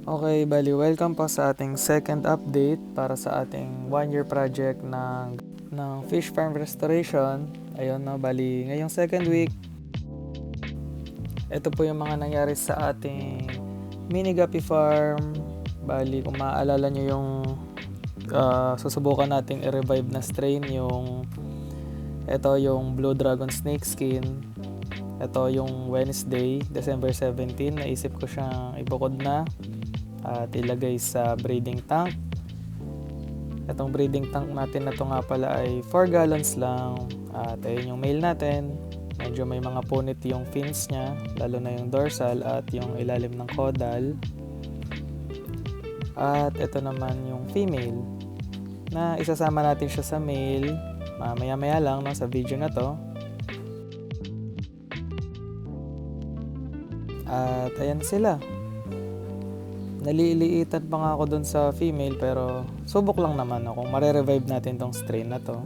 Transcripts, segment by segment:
Okay, bali welcome po sa ating second update para sa ating 1-year project ng fish farm restoration. Ayun no, bali ngayong second week, ito po yung mga nangyari sa ating mini guppy farm. Bali kung maaalala nyo yung susubukan nating i-revive na strain, yung Blue Dragon Snake Skin. Ito yung Wednesday, December 17, naisip ko siyang ibukod na at ilagay sa breeding tank. Itong breeding tank natin na to nga pala ay 4 gallons lang. At ayun yung male natin. Medyo may mga punit yung fins niya, lalo na yung dorsal at yung ilalim ng caudal. At ito naman yung female na isasama natin siya sa male mamaya-maya lang no, sa video na to. At ayan sila. Naliliitan pa nga ako dun sa female, pero subok lang naman kung mare-revive natin tong strain na to.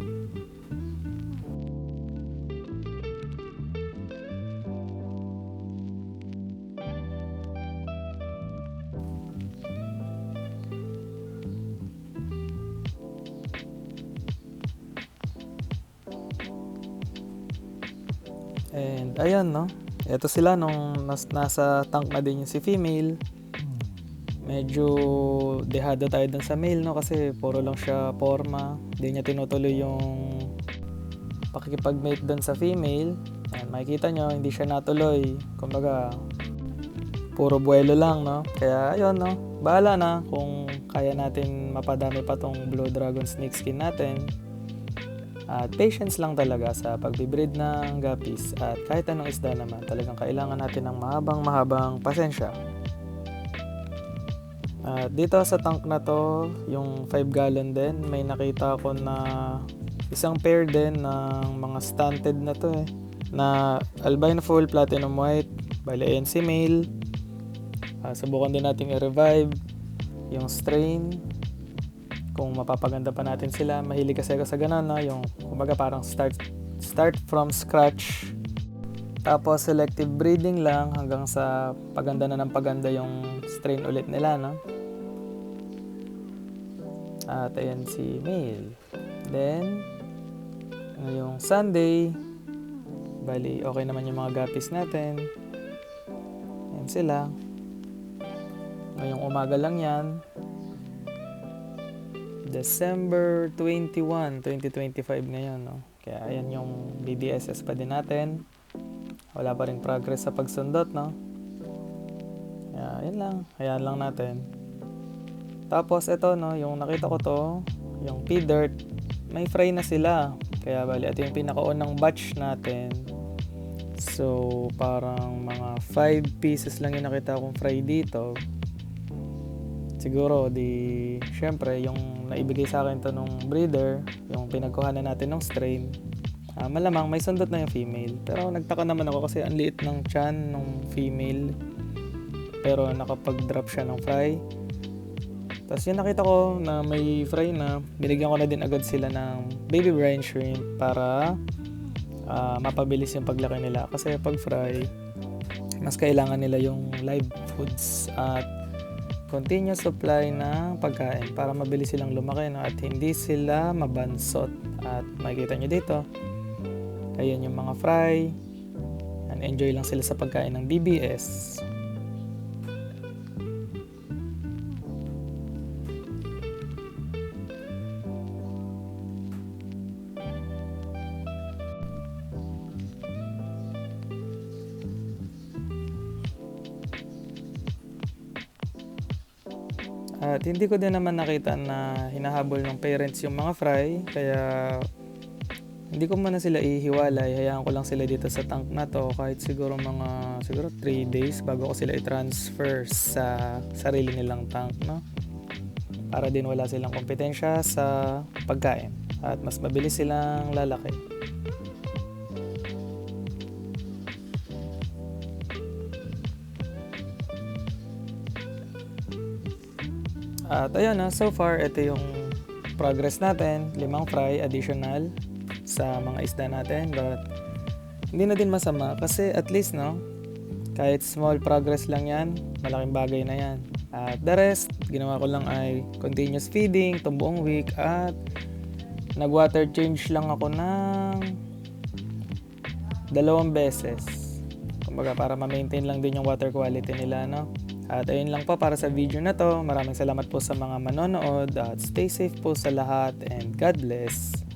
And ayan no, eto sila nung nasa tank na din yung si female. Medyo dehado tayo dun sa male no, kasi puro lang siya forma. Hindi niya tinutuloy yung pakikipag-mate dun sa female. Ayan, makikita nyo, hindi siya natuloy. Kumbaga, puro buwelo lang no. Kaya ayun no, bahala na kung kaya natin mapadami pa tong Blue Dragon Snake Skin natin. At patience lang talaga sa pagbibreed ng guppies. At kahit anong isda naman, talagang kailangan natin ng mahabang pasensya. At dito sa tank na to, yung 5 gallon din, may nakita ko na isang pair din ng mga stunted na to na albino full platinum white. Bali ayan si male. Subukan din natin i-revive yung strain kung mapapaganda pa natin sila. Mahilig kasi ako sa ganun na yung kumbaga parang start from scratch. Tapos selective breeding lang hanggang sa paganda na ng paganda yung strain ulit nila no. At ayan si male. Then ngayong Sunday, bali okay naman yung mga guppies natin. Ayan sila. Ngayong umaga lang yan, December 21, 2025 ngayon no. Kaya ayan yung BDSS pa din natin. Wala pa rin progress sa pagsundot no. Kaya yan lang, hayaan lang natin. Tapos ito no, yung nakita ko to, yung P-Dirt, may fry na sila. Kaya bali ito yung pinakaunang batch natin. So parang mga 5 pieces lang yung nakita kong fry dito. Siguro syempre yung naibigay sa akin to nung breeder, yung pinagkuhanan natin ng strain, malamang may sundot na yung female. Pero nagtaka naman ako kasi ang liit ng tiyan nung female, pero nakapag-drop siya ng fry. Tapos yung nakita ko na may fry na, binigyan ko na din agad sila ng baby brine shrimp para mapabilis yung paglaki nila. Kasi pag fry, mas kailangan nila yung live foods at continuous supply ng pagkain para mabilis silang lumaki no? At hindi sila mabansot. At makikita nyo dito, ayan yung mga fry, and enjoy lang sila sa pagkain ng BBS. At hindi ko din naman nakita na hinahabol ng parents yung mga fry, kaya hindi ko muna sila ihiwalay. Hayaan ko lang sila dito sa tank na to kahit siguro 3 days bago ko sila i-transfer sa sarili nilang tank no? Para din wala silang kompetensya sa pagkain at mas mabilis silang lalaki. At ayun na, so far ito yung progress natin, 5 fry additional sa mga isda natin. But hindi na din masama kasi at least no, kahit small progress lang yan, malaking bagay na yan. At the rest, ginawa ko lang ay continuous feeding itong buong week at nag-water change lang ako ng 2 beses. Kumbaga para ma-maintain lang din yung water quality nila, no? At ayun lang po para sa video na to. Maraming salamat po sa mga manonood at stay safe po sa lahat and God bless.